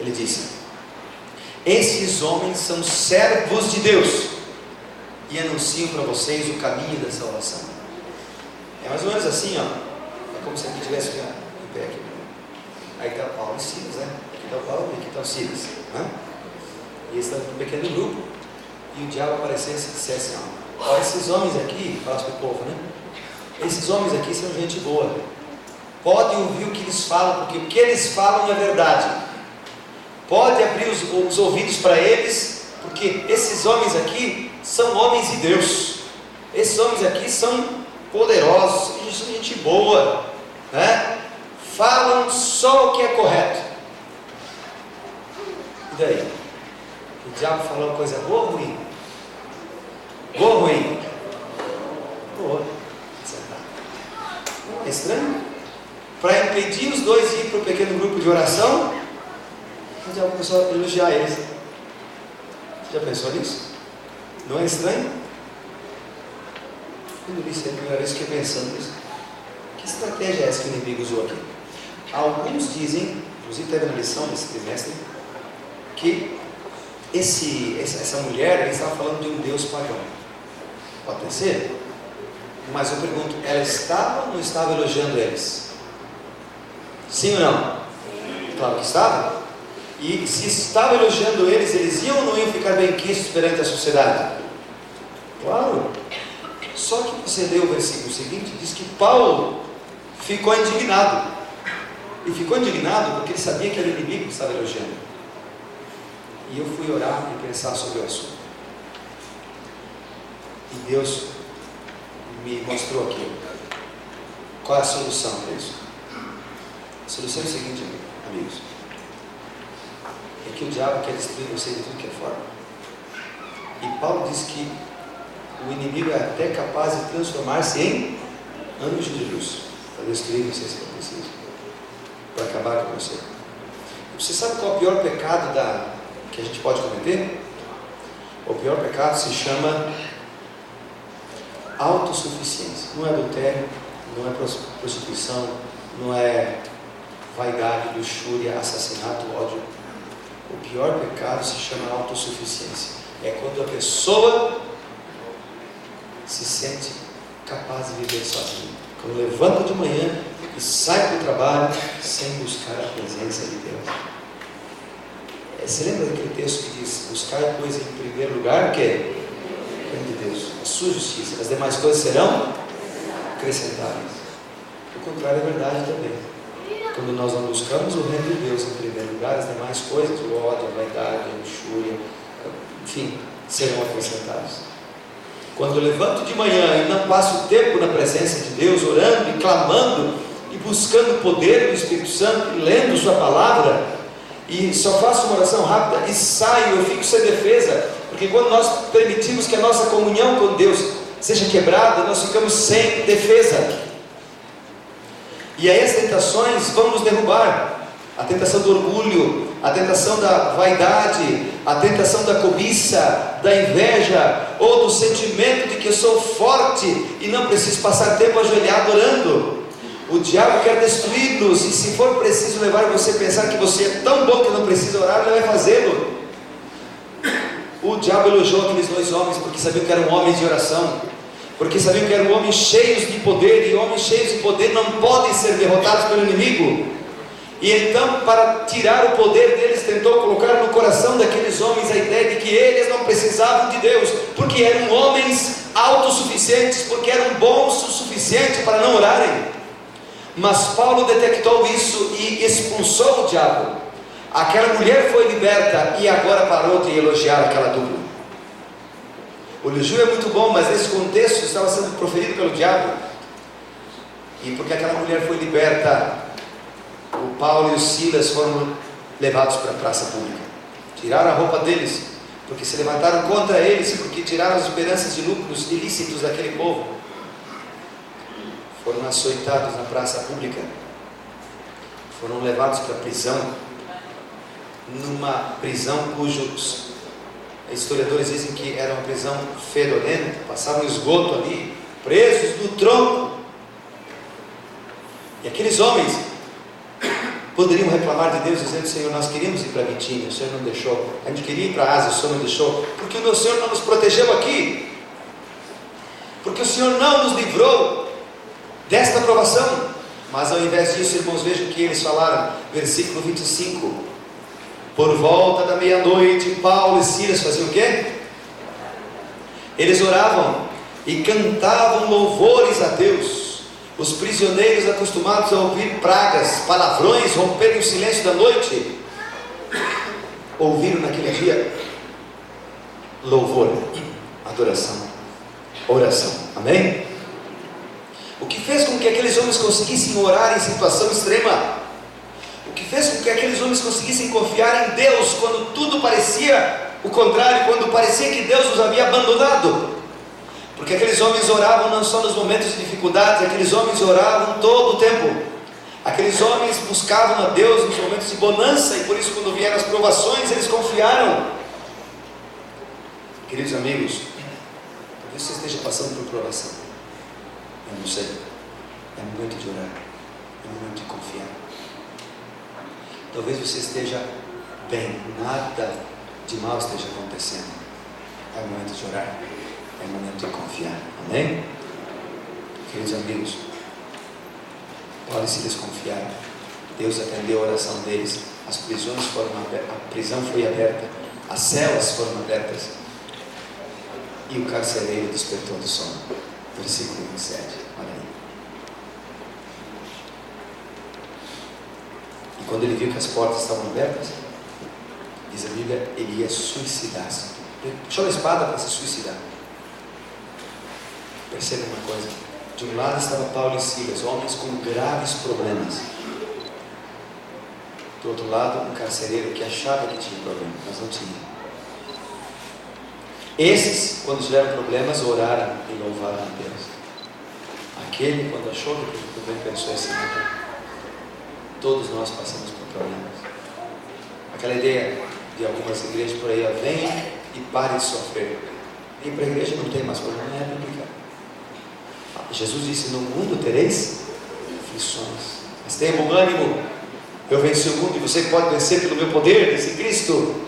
Ele disse: esses homens são servos de Deus e anunciam para vocês o caminho da salvação. É mais ou menos assim, ó. É como se aqui tivesse em pé aqui. Aí está Paulo e Silas, né? Aqui está o Paulo e aqui está o Silas, né? E eles estão em um pequeno grupo. E o diabo aparecesse e dissesse: ó, esses homens aqui, falasse para o povo, né? Esses homens aqui são gente boa. Pode ouvir o que eles falam, porque o que eles falam é verdade. Pode abrir os ouvidos para eles, porque esses homens aqui são homens de Deus. Esses homens aqui são poderosos, são gente boa, né? Falam só o que é correto. E daí? O diabo falou uma coisa boa ou ruim? Boa ou ruim? Boa. Não é estranho? Para impedir os dois de ir para o pequeno grupo de oração, o diabo começou a elogiar eles. Você já pensou nisso? Não é estranho? Quando eu li isso a primeira vez, fiquei pensando nisso. Que estratégia é essa que o inimigo usou aqui? Alguns dizem, inclusive teve uma lição nesse trimestre, que essa mulher, ele estava falando de um Deus pagão. Pode ser? Mas eu pergunto, ela estava ou não estava elogiando eles? Sim ou não? Claro que estava. E se estava elogiando eles, eles iam ou não iam ficar bem-quistos perante a sociedade? Claro. Só que você lê o versículo seguinte, diz que Paulo ficou indignado. E ficou indignado porque ele sabia que era o inimigo que estava elogiando. E eu fui orar e pensar sobre o assunto. E Deus me mostrou aqui qual é a solução para isso. A solução é o seguinte, amigos: é que o diabo quer destruir você de tudo que é forma. E Paulo diz que o inimigo é até capaz de transformar-se em anjo de luz para destruir você se for preciso, para acabar com você. Você sabe qual é o pior pecado que a gente pode cometer? O pior pecado se chama autossuficiência. Não é adultério, não é prostituição, não é vaidade, luxúria, assassinato, ódio. O pior pecado se chama autossuficiência. É quando a pessoa se sente capaz de viver sozinha. Quando levanta de manhã e sai para o trabalho sem buscar a presença de Deus. Você lembra daquele texto que diz: buscar, pois, em primeiro lugar o quê? O reino de Deus, a sua justiça, as demais coisas serão acrescentadas. O contrário é verdade também. Quando nós não buscamos o reino de Deus em primeiro lugar, as demais coisas, o ódio, a vaidade, a luxúria, enfim, serão acrescentadas. Quando eu levanto de manhã e não passo tempo na presença de Deus, orando e clamando e buscando o poder do Espírito Santo e lendo sua palavra, e só faço uma oração rápida e saio, eu fico sem defesa, porque quando nós permitimos que a nossa comunhão com Deus seja quebrada, nós ficamos sem defesa. E aí as tentações vão nos derrubar. A tentação do orgulho, a tentação da vaidade, a tentação da cobiça, da inveja, ou do sentimento de que eu sou forte e não preciso passar tempo ajoelhado orando. O diabo quer destruir-nos, e se for preciso levar você a pensar que você é tão bom que não precisa orar, ele vai fazê-lo. O diabo elogiou aqueles dois homens porque sabiam que eram homens de oração, porque sabiam que eram homens cheios de poder, e homens cheios de poder não podem ser derrotados pelo inimigo. E então, para tirar o poder deles, tentou colocar no coração daqueles homens a ideia de que eles não precisavam de Deus, porque eram homens autossuficientes, porque eram bons o suficiente para não orarem. Mas Paulo detectou isso e expulsou o diabo. Aquela mulher foi liberta e agora parou de elogiar aquela dupla. O elogio é muito bom, mas nesse contexto estava sendo proferido pelo diabo. E porque aquela mulher foi liberta, o Paulo e o Silas foram levados para a praça pública. Tiraram a roupa deles, porque se levantaram contra eles, porque tiraram as esperanças de lucros ilícitos daquele povo. Foram açoitados na praça pública, foram levados para a prisão, numa prisão cujos historiadores dizem que era uma prisão fedorenta, passavam esgoto ali, presos no tronco. E aqueles homens poderiam reclamar de Deus, dizendo: Senhor, nós queríamos ir para Bitínia, o Senhor não deixou. A gente queria ir para a Ásia, o Senhor não deixou. Porque o meu Senhor não nos protegeu aqui. Porque o Senhor não nos livrou desta provação. Mas ao invés disso, irmãos, vejam o que eles falaram. Versículo 25. Por volta da meia-noite, Paulo e Silas faziam o quê? Eles oravam e cantavam louvores a Deus. Os prisioneiros, acostumados a ouvir pragas, palavrões, romperem o silêncio da noite, ouviram naquele dia louvor, adoração, oração. Amém? O que fez com que aqueles homens conseguissem orar em situação extrema, o que fez com que aqueles homens conseguissem confiar em Deus quando tudo parecia o contrário, quando parecia que Deus os havia abandonado. Porque aqueles homens oravam não só nos momentos de dificuldades, aqueles homens oravam todo o tempo. Aqueles homens buscavam a Deus nos momentos de bonança, e por isso quando vieram as provações, eles confiaram. Queridos amigos, talvez você esteja passando por provação. Eu não sei. É momento de orar, é momento de confiar. Talvez você esteja bem, nada de mal esteja acontecendo. É momento de orar, é momento de confiar. Amém? Queridos amigos, Paulo e Silas confiaram. Deus atendeu a oração deles. As prisões foram abertas, a prisão foi aberta, as celas foram abertas, e o carcereiro despertou do sono. Versículo 27. Olha aí. E quando ele viu que as portas estavam abertas, diz a Bíblia, ele ia suicidar-se. Ele puxou a espada para se suicidar. Perceba uma coisa: de um lado estava Paulo e Silas, homens com graves problemas. Do outro lado, um carcereiro que achava que tinha problema, mas não tinha. Esses, quando tiveram problemas, oraram e louvaram a Deus. Aquele, quando achou que teve problema, pensou em se matar. Todos nós passamos por problemas. Aquela ideia de algumas igrejas por aí: venha e pare de sofrer. Vem para a igreja, não tem mais problema, não é bíblica. Jesus disse: no mundo tereis aflições, mas tenha bom ânimo, eu venci o mundo, e você pode vencer pelo meu poder, disse Cristo.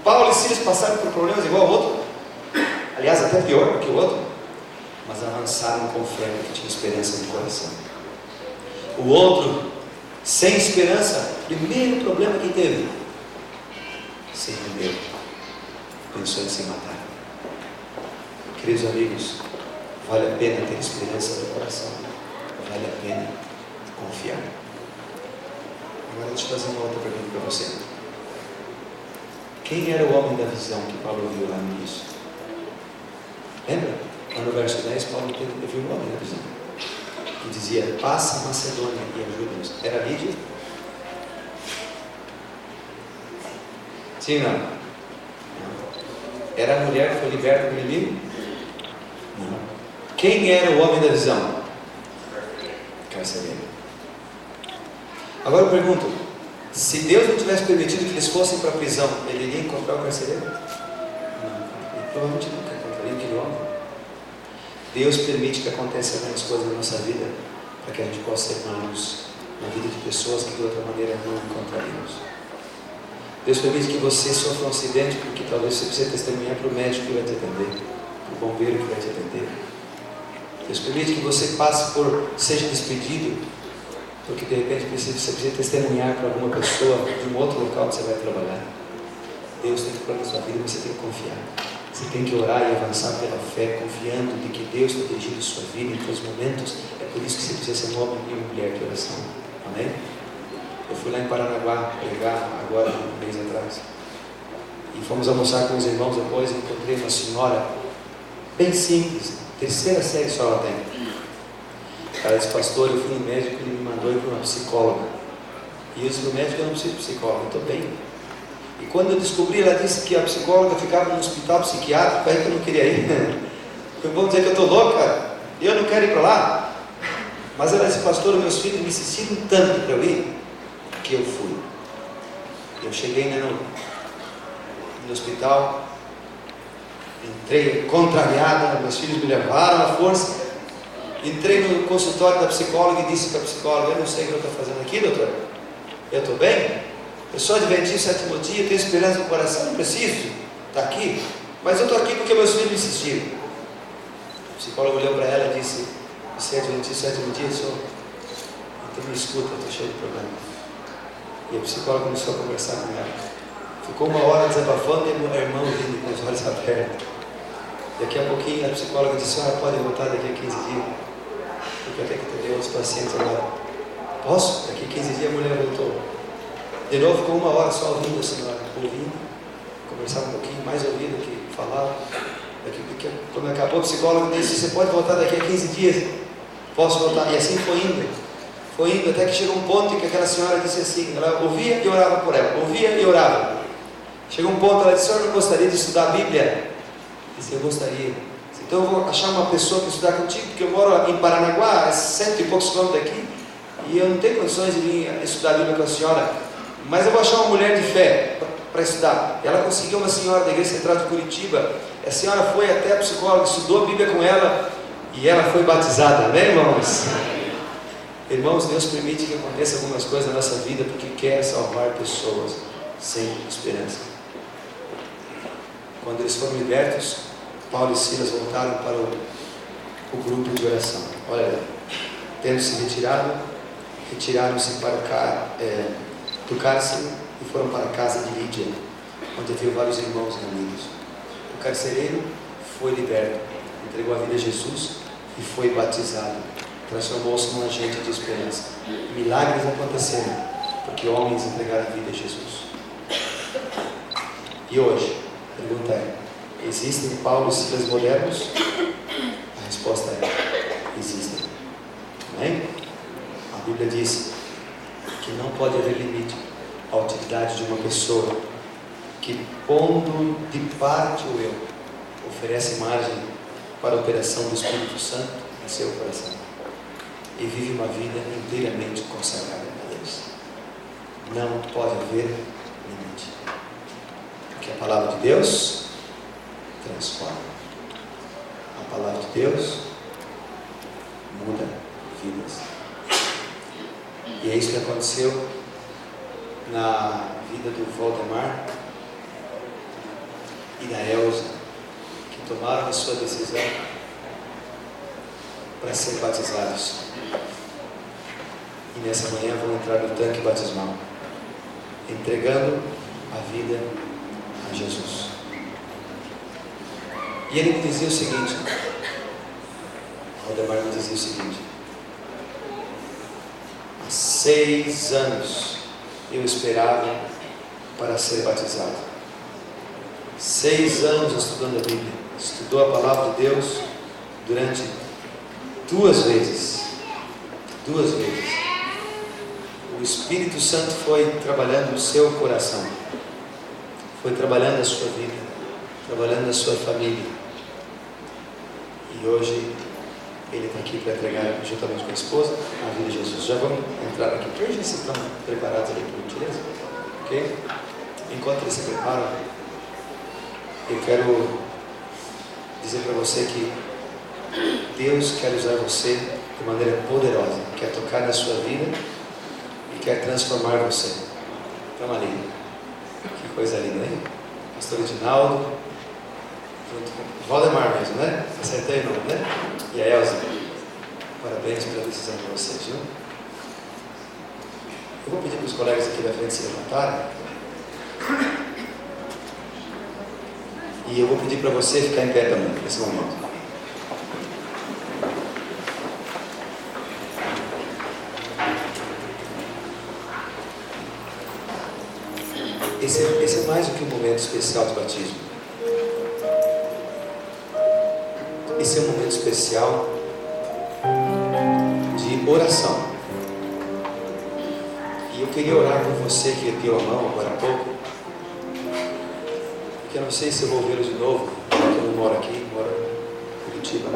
Paulo e Silas passaram por problemas igual ao outro, aliás até pior do que o outro, mas avançaram com fé, porque tinha esperança no coração. O outro, sem esperança, primeiro problema que teve, se rendeu, pensou em se matar. Queridos amigos, vale a pena ter esperança no coração, vale a pena confiar. Agora deixa eu fazer uma outra pergunta para você. Quem era o homem da visão que Paulo viu lá no início? Lembra? Lá no verso 10, Paulo viu um homem da visão que dizia: passa a Macedônia e ajuda-nos. Era Lídia? Sim ou não? Era a mulher que foi liberta do inimigo? Não. Quem era o homem da visão? Carcereiro. Agora eu pergunto: se Deus não tivesse permitido que eles fossem para a prisão, ele iria encontrar o carcereiro? Não. Ele provavelmente nunca encontraria aquele homem. Deus permite que aconteçam grandes coisas na nossa vida, para que a gente possa ser uma luz na vida de pessoas que de outra maneira não encontraríamos. Deus permite que você sofra um acidente, porque talvez você precise testemunhar para o médico que vai te atender, para o bombeiro que vai te atender. Deus permite que você passe por, seja despedido, porque de repente você precisa testemunhar para alguma pessoa de um outro local que você vai trabalhar. Deus tem que planejar a sua vida, você tem que confiar. Você tem que orar e avançar pela fé, confiando de que Deus está dirigindo a sua vida em todos os momentos. É por isso que você precisa ser um homem e uma mulher de oração. Amém? Eu fui lá em Paranaguá pregar agora, um mês atrás. E fomos almoçar com os irmãos depois. Encontrei uma senhora bem simples, terceira série só ela tem. Ela disse: pastor, eu fui no médico e ele me mandou ir para uma psicóloga. E eu disse: no médico eu não preciso de psicóloga, eu estou bem. E quando eu descobri, ela disse que a psicóloga ficava num hospital psiquiátrico, aí que eu não queria ir. Vamos dizer que eu estou louca, eu não quero ir para lá. Mas ela disse: pastor, meus filhos me insistiram tanto para eu ir, que eu fui. Eu cheguei no hospital, entrei contrariada, meus filhos me levaram à força. Entrei no consultório da psicóloga e disse para a psicóloga: eu não sei o que eu estou fazendo aqui, doutor. Eu estou bem? Eu sou adventista sétimo dia, tenho esperança no coração, não preciso estar aqui. Mas eu estou aqui porque meus filhos me insistiram. O psicólogo olhou para ela e disse: você é adventista sétimo dia? Sou. Então me escuta, eu estou cheio de problema. E a psicóloga começou a conversar com ela. Ficou uma hora desabafando e a irmã ouvindo com os olhos abertos. Daqui a pouquinho a psicóloga disse: ah, pode voltar daqui a 15 dias, porque eu tenho que atender outros pacientes agora. Posso? Daqui a 15 dias a mulher voltou. De novo ficou uma hora só ouvindo a senhora, ouvindo, conversava um pouquinho, mais ouvindo do que falava. Quando acabou, o psicólogo disse: você pode voltar daqui a 15 dias? Posso voltar? E assim foi indo até que chegou um ponto em que aquela senhora disse assim, ela ouvia e orava por ela, ouvia e orava. Chegou um ponto, ela disse: o senhor não gostaria de estudar a Bíblia? Eu disse: eu gostaria. Então eu vou achar uma pessoa para estudar contigo, porque eu moro em Paranaguá, a 100 e poucos quilômetros daqui, e eu não tenho condições de vir estudar a Bíblia com a senhora, mas eu vou achar uma mulher de fé para estudar. E ela conseguiu uma senhora da Igreja Central de Curitiba. A senhora foi até a psicóloga, estudou a Bíblia com ela, e ela foi batizada. Amém, irmãos? Irmãos, Deus permite que aconteça algumas coisas na nossa vida, porque quer salvar pessoas sem esperança. Quando eles foram libertos, Paulo e Silas voltaram para o grupo de oração. Olha, tendo se retirado, retiraram-se para do cárcere e foram para a casa de Lídia, onde havia vários irmãos reunidos. O carcereiro foi liberto, entregou a vida a Jesus e foi batizado. Transformou-se num agente de esperança. Milagres aconteceram porque homens entregaram a vida a Jesus. E hoje, a pergunta é: existem Paulo e Silas modernos? A resposta é: existem. Amém? A Bíblia diz que não pode haver limite à utilidade de uma pessoa que, pondo de parte o eu, oferece margem para a operação do Espírito Santo em seu coração e vive uma vida inteiramente consagrada a Deus. Não pode haver limite, porque a palavra de Deus transforma. A palavra de Deus muda vidas. E é isso que aconteceu na vida do Valdemar e da Elza, que tomaram a sua decisão para ser batizados. E nessa manhã vão entrar no tanque batismal, entregando a vida a Jesus. E ele me dizia o seguinte, Valdemar me dizia o seguinte: há 6 anos eu esperava para ser batizado. 6 anos estudando a Bíblia. Estudou a palavra de Deus durante 2 vezes. 2 vezes. O Espírito Santo foi trabalhando no seu coração, foi trabalhando a sua vida, trabalhando a sua família. E hoje ele está aqui para entregar, juntamente com a esposa, a vida de Jesus. Já vamos entrar aqui. Hoje já estão preparados ali, por gentileza? Ok? Enquanto eles se preparam, eu quero dizer para você que Deus quer usar você de maneira poderosa, quer tocar na sua vida e quer transformar você. Então, ali, que coisa linda, hein? Pastor Edinaldo, junto com Valdemar mesmo, né? Acertei o nome, né? E a Elza. Parabéns pela decisão de vocês, viu? Eu vou pedir para os colegas aqui da frente se levantarem. E eu vou pedir para você ficar em pé também, nesse momento. Esse é mais do que um momento especial de batismo. Esse é um momento especial de oração. E eu queria orar por você que ergueu a mão agora há pouco, porque eu não sei se eu vou vê-lo de novo, porque eu não moro aqui, moro em Curitiba.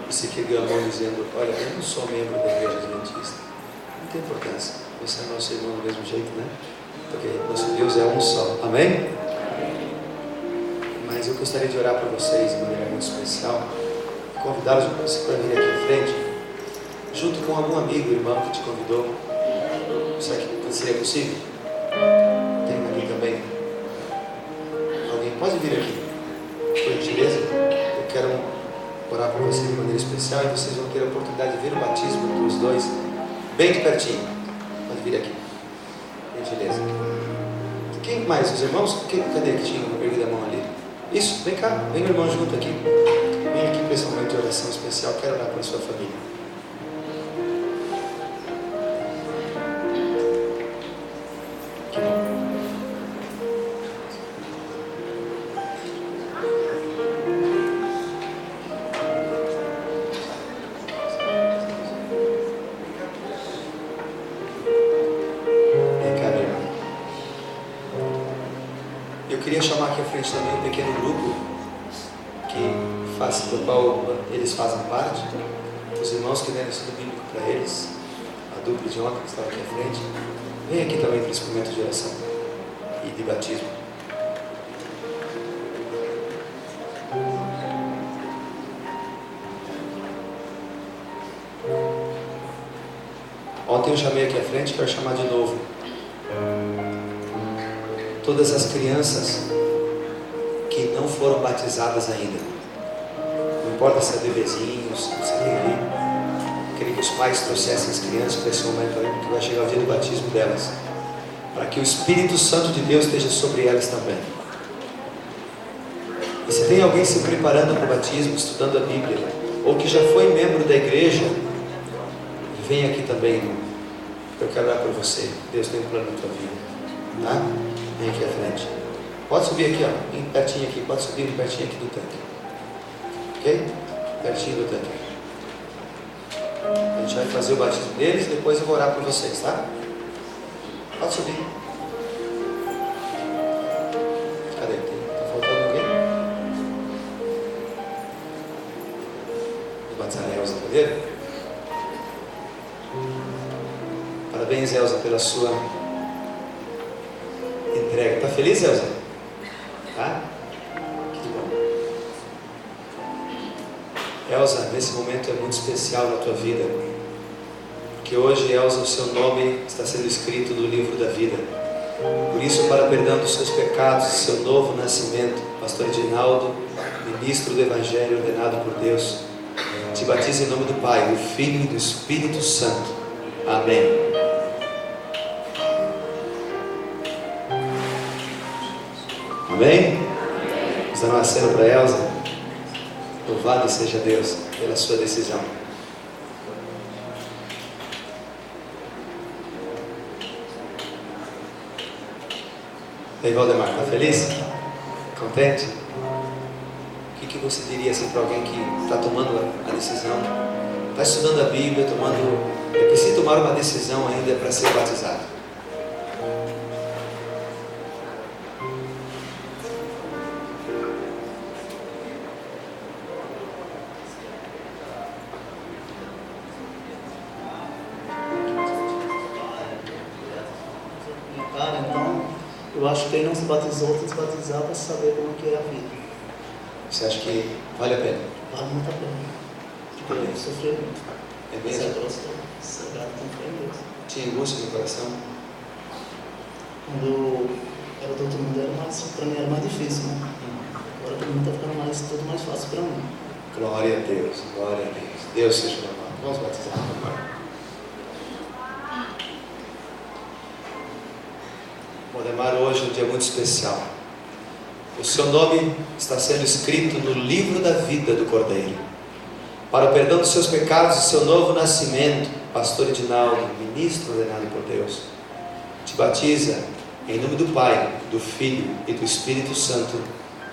Você que ergueu a mão dizendo: olha, eu não sou membro da Igreja Adventista. Não tem importância, você é nosso irmão do mesmo jeito, né? Porque nosso Deus é um só, amém? Mas eu gostaria de orar por vocês de maneira muito especial, convidá-los para vir aqui à frente, junto com algum amigo, irmão que te convidou. Será que seria possível? Tem ali também. Alguém pode vir aqui, por gentileza? Eu quero orar por vocês de maneira especial e vocês vão ter a oportunidade de ver o batismo dos dois bem de pertinho. Pode vir aqui, por gentileza. Quem mais? Os irmãos? Cadê que tinha erguido a mão ali? Isso, vem cá, vem o irmão junto aqui. Vem aqui para esse momento de oração especial. Quero orar pela sua família. Que bom. Vem cá, meu irmão. Eu queria chamar aqui à frente também um pequeno grupo do qual eles fazem parte, os irmãos que deram estudo bíblico para eles, a dupla de ontem que estava aqui à frente. Vem aqui também para esse momento de oração e de batismo. Ontem eu chamei aqui à frente, quero chamar de novo todas as crianças que não foram batizadas ainda. Não importa se é bebezinhos, se é queria que os pais trouxessem as crianças para esse momento aí, porque vai chegar o dia do batismo delas, para que o Espírito Santo de Deus esteja sobre elas também. E se tem alguém se preparando para o batismo, estudando a Bíblia, ou que já foi membro da igreja, vem aqui também. Eu quero orar por você. Deus tem um plano na tua vida, tá? Vem aqui à frente. Pode subir aqui, ó, bem pertinho aqui, pode subir bem pertinho aqui do tanque. Ok? Pertinho do tanque. A gente vai fazer o batismo deles, depois eu vou orar por vocês, tá? Pode subir. Cadê? Tá faltando alguém? Vou batizar a Elza primeiro. Parabéns, Elza, pela sua entrega. Tá feliz, Elza? Tá? Que bom. Elza, nesse momento é muito especial na tua vida, porque hoje, Elza, o seu nome está sendo escrito no livro da vida. Por isso, para perdão dos seus pecados, seu novo nascimento, pastor Edinaldo, ministro do Evangelho ordenado por Deus, te batiza em nome do Pai, do Filho e do Espírito Santo. Amém. Amém? Vamos dar uma cena para Elza. Louvado seja Deus pela sua decisão. E aí, Valdemar, está feliz? Contente? O que você diria assim, para alguém que está tomando a decisão, está estudando a Bíblia, precisa tomar uma decisão ainda para ser batizado? Eu acho que quem não se batizou tem que se batizar para saber como que é a vida. Você acha que vale a pena? Vale muito a pena. Porque eu sofri muito. É mesmo? Sagrado tem fé em Deus. Tinha angústia no coração? Quando eu era do outro mundo, para mim era mais difícil, né? Agora para mim está ficando tudo mais fácil para mim. Glória a Deus, glória a Deus. Deus seja louvado. Vamos batizar agora. Valdemar, hoje é um dia muito especial. O seu nome está sendo escrito no livro da vida do Cordeiro. Para o perdão dos seus pecados e seu novo nascimento, pastor Edinaldo, ministro ordenado por Deus, te batiza Em nome do Pai, do Filho e do Espírito Santo.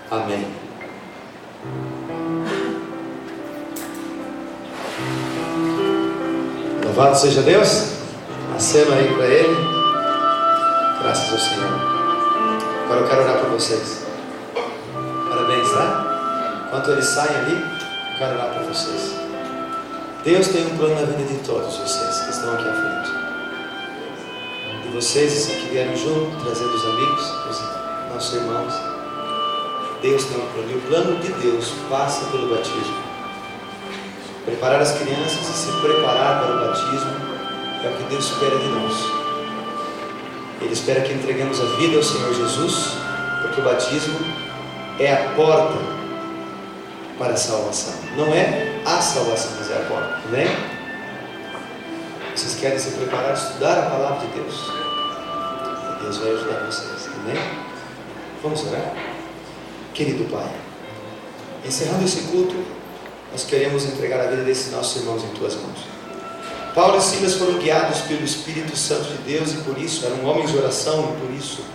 Amém. Louvado seja Deus. Acena aí para Ele. Graças ao Senhor. Agora eu quero orar por vocês. Parabéns, tá? Enquanto eles saem ali, eu quero orar por vocês. Deus tem um plano na vida de todos vocês que estão aqui à frente. De vocês que vieram junto, trazendo os amigos, os nossos irmãos. Deus tem um plano. E o plano de Deus passa pelo batismo. Preparar as crianças e se preparar para o batismo é o que Deus espera de nós. Ele espera que entreguemos a vida ao Senhor Jesus, porque o batismo é a porta para a salvação. Não é a salvação, mas é a porta. Amém? Vocês querem se preparar, estudar a palavra de Deus? E Deus vai ajudar vocês. Amém? Vamos orar? Querido Pai, encerrando esse culto, nós queremos entregar a vida desses nossos irmãos em Tuas mãos. Paulo e Silas foram guiados pelo Espírito Santo de Deus e por isso eram homens de oração, e por isso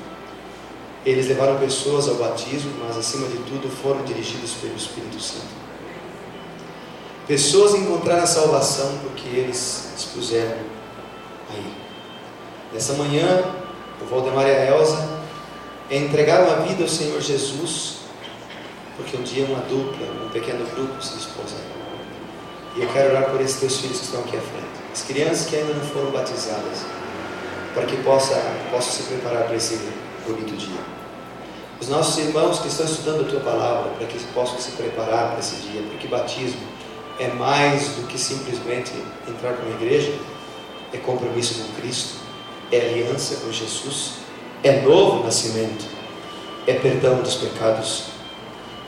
eles levaram pessoas ao batismo, mas acima de tudo foram dirigidos pelo Espírito Santo. Pessoas encontraram a salvação porque eles expuseram aí. Nessa manhã, o Valdemar e a Elza entregaram a vida ao Senhor Jesus, porque um dia uma dupla, um pequeno grupo se dispôs a ele. E eu quero orar por esses teus filhos que estão aqui à frente, as crianças que ainda não foram batizadas, para que possam se preparar para esse bonito dia. Os nossos irmãos que estão estudando a Tua Palavra, para que possam se preparar para esse dia, porque batismo é mais do que simplesmente entrar para uma igreja, é compromisso com Cristo, é aliança com Jesus, é novo nascimento, é perdão dos pecados.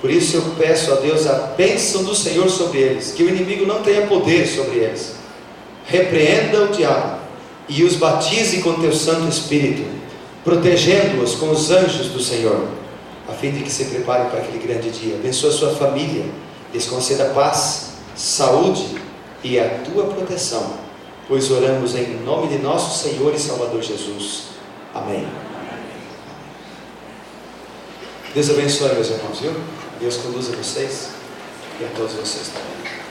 Por isso eu peço a Deus a bênção do Senhor sobre eles, que o inimigo não tenha poder sobre eles. Repreenda o diabo e os batize com Teu Santo Espírito, protegendo-os com os anjos do Senhor, a fim de que se preparem para aquele grande dia. Abençoa a sua família, lhes conceda paz, saúde e a Tua proteção, pois oramos em nome de nosso Senhor e Salvador Jesus. Amém. Deus abençoe, meus irmãos, viu? Deus conduza vocês e a todos vocês também.